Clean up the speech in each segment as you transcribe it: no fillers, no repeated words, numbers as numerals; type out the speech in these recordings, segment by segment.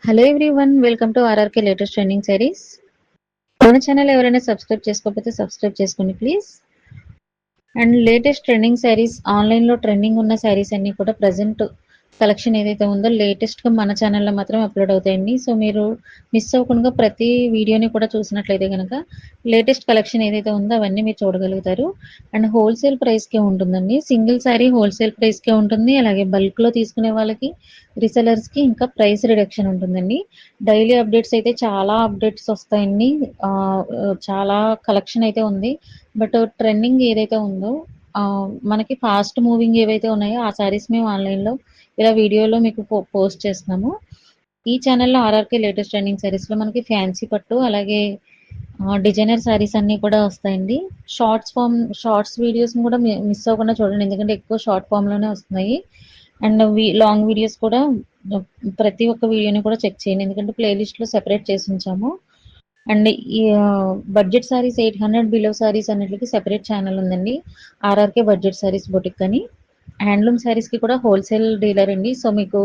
Hello everyone, welcome to RRK latest trending saris. మన channel ఎవరైనా subscribe చేసుకోకపోతే సబ్స్క్రైబ్ చేసుకోండి please. And latest trending saris, ఆన్లైన్లో ట్రెండింగ్ ఉన్న సారీస్ అన్నీ కూడా ప్రజెంట్ కలెక్షన్ ఏదైతే ఉందో లేటెస్ట్గా మన ఛానల్లో మాత్రం అప్లోడ్ అవుతాయండి. సో మీరు మిస్ అవ్వకుండా ప్రతి వీడియోని కూడా చూసినట్లయితే కనుక లేటెస్ట్ కలెక్షన్ ఏదైతే ఉందో అవన్నీ మీరు చూడగలుగుతారు. అండ్ హోల్సేల్ ప్రైస్కే ఉంటుందండి. సింగిల్ శారీ హోల్సేల్ ప్రైస్కే ఉంటుంది. అలాగే బల్క్లో తీసుకునే వాళ్ళకి, రీసెలర్స్కి ఇంకా ప్రైస్ రిడక్షన్ ఉంటుందండి. డైలీ అప్డేట్స్ అయితే చాలా అప్డేట్స్ వస్తాయండి. చాలా కలెక్షన్ అయితే ఉంది. బట్ ట్రెండింగ్ ఏదైతే ఉందో మనకి ఫాస్ట్ మూవింగ్ ఏవైతే ఉన్నాయో ఆ శారీస్ మేము ఆన్లైన్లో ఇలా వీడియోలో మీకు పోస్ట్ చేస్తున్నాము. ఈ ఛానల్లో ఆర్ఆర్కే లేటెస్ట్ ట్రెండింగ్ శారీస్లో మనకి ఫ్యాన్సీ పట్టు, అలాగే డిజైనర్ శారీస్ అన్నీ కూడా వస్తాయండి. షార్ట్స్ వీడియోస్ కూడా మిస్ అవ్వకుండా చూడండి, ఎందుకంటే ఎక్కువ షార్ట్ ఫామ్లోనే వస్తున్నాయి. అండ్ లాంగ్ వీడియోస్ కూడా ప్రతి ఒక్క వీడియోని కూడా చెక్ చేయండి, ఎందుకంటే ప్లేలిస్ట్లో సెపరేట్ చేసి ఉంచాము. అండ్ ఈ బడ్జెట్ సారీస్ 800 బిలో సారీస్ అన్నిటికి సెపరేట్ ఛానల్ ఉందండి, ఆర్ఆర్కే బడ్జెట్ సారీస్ బొటిక్ అని. హ్యాండ్లూమ్ శారీస్కి కూడా హోల్సేల్ డీలర్ అండి. సో మీకు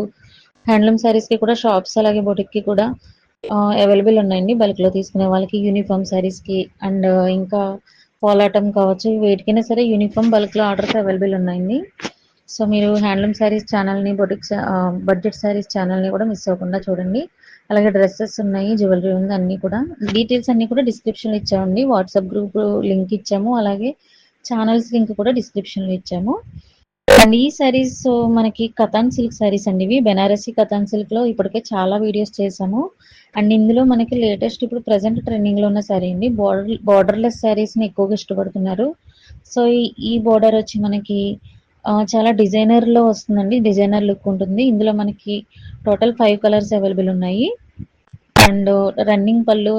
హ్యాండ్లూమ్ శారీస్కి కూడా షాప్స్ అలాగే బొటిక్కి కూడా అవైలబుల్ ఉన్నాయండి. బల్క్లో తీసుకునే వాళ్ళకి, యూనిఫామ్ శారీస్కి అండ్ ఇంకా పోలాటం కావచ్చు, వేటికైనా సరే యూనిఫామ్ బల్క్లో ఆర్డర్స్ అవైలబుల్ ఉన్నాయండి. సో మీరు హ్యాండ్లూమ్ శారీస్ ఛానల్ని, బడ్జెట్ శారీస్ ఛానల్ని కూడా మిస్ అవ్వకుండా చూడండి. అలాగే డ్రెస్సెస్ ఉన్నాయి, జ్యువెలరీ ఉంది, అన్నీ కూడా డీటెయిల్స్ అన్నీ కూడా డిస్క్రిప్షన్లో ఇచ్చామండి. వాట్సాప్ గ్రూప్ లింక్ ఇచ్చాము, అలాగే ఛానల్స్ లింక్ కూడా డిస్క్రిప్షన్లో ఇచ్చాము. అండ్ ఈ సారీస్ మనకి కతాన్ సిల్క్ సారీస్ అండి. ఇవి బెనారసీ కతాన్ సిల్క్ లో ఇప్పటికే చాలా వీడియోస్ చేసాము. అండ్ ఇందులో మనకి లేటెస్ట్ ఇప్పుడు ప్రజెంట్ ట్రెండింగ్ లో ఉన్న సారీ అండి. బార్డర్లెస్ సారీస్ ని ఎక్కువగా ఇష్టపడుతున్నారు. సో ఈ బార్డర్ వచ్చి మనకి చాలా డిజైనర్ లో వస్తుందండి. డిజైనర్ లుక్ ఉంటుంది. ఇందులో మనకి టోటల్ 5 కలర్స్ అవైలబుల్ ఉన్నాయి. అండ్ రన్నింగ్ పళ్ళు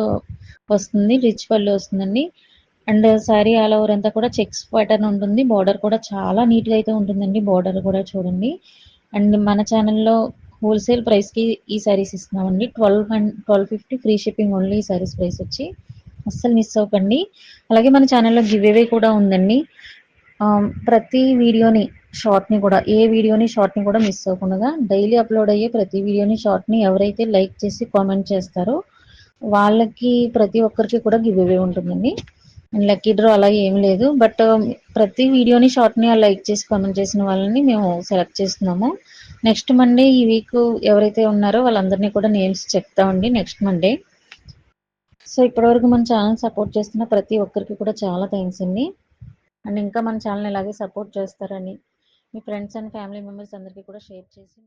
వస్తుంది, రిచ్ పళ్ళు వస్తుందండి. అండ్ శారీ ఆల్ ఓవర్ అంతా కూడా చెక్స్ ప్యాటర్న్ ఉంటుంది. బార్డర్ కూడా చాలా నీట్గా అయితే ఉంటుందండి. బార్డర్ కూడా చూడండి. అండ్ మన ఛానల్లో హోల్సేల్ ప్రైస్కి ఈ శారీస్ ఇస్తున్నామండి. 1250 ఫ్రీ షిప్పింగ్ ఓన్లీ. ఈ శారీస్ ప్రైస్ వచ్చి అస్సలు మిస్ అవ్వకండి. అలాగే మన ఛానల్లో గివ్ అవే కూడా ఉందండి. ప్రతి వీడియోని షార్ట్ని కూడా, ఏ వీడియోని షార్ట్ని కూడా మిస్ అవ్వకుండా డైలీ అప్లోడ్ అయ్యే ప్రతి వీడియోని షార్ట్ని ఎవరైతే లైక్ చేసి కామెంట్ చేస్తారో వాళ్ళకి ప్రతి ఒక్కరికి కూడా గివ్ అవే ఉంటుందండి. అండ్ లక్కీ డ్రా అలా ఏం లేదు, బట్ ప్రతి వీడియోని షార్ట్ని లైక్ చేసి కామెంట్ చేసిన వాళ్ళని మేము సెలెక్ట్ చేస్తున్నాము. నెక్స్ట్ మండే ఈ వీక్ ఎవరైతే ఉన్నారో వాళ్ళందరినీ కూడా నేమ్స్ చెప్తామండి నెక్స్ట్ మండే. సో ఇప్పటివరకు మన ఛానల్ సపోర్ట్ చేస్తున్న ప్రతి ఒక్కరికి కూడా చాలా థ్యాంక్స్ అండి. అండ్ ఇంకా మన ఛానల్ ఇలాగే సపోర్ట్ చేస్తారని మీ ఫ్రెండ్స్ అండ్ ఫ్యామిలీ మెంబర్స్ అందరికీ కూడా షేర్ చేసి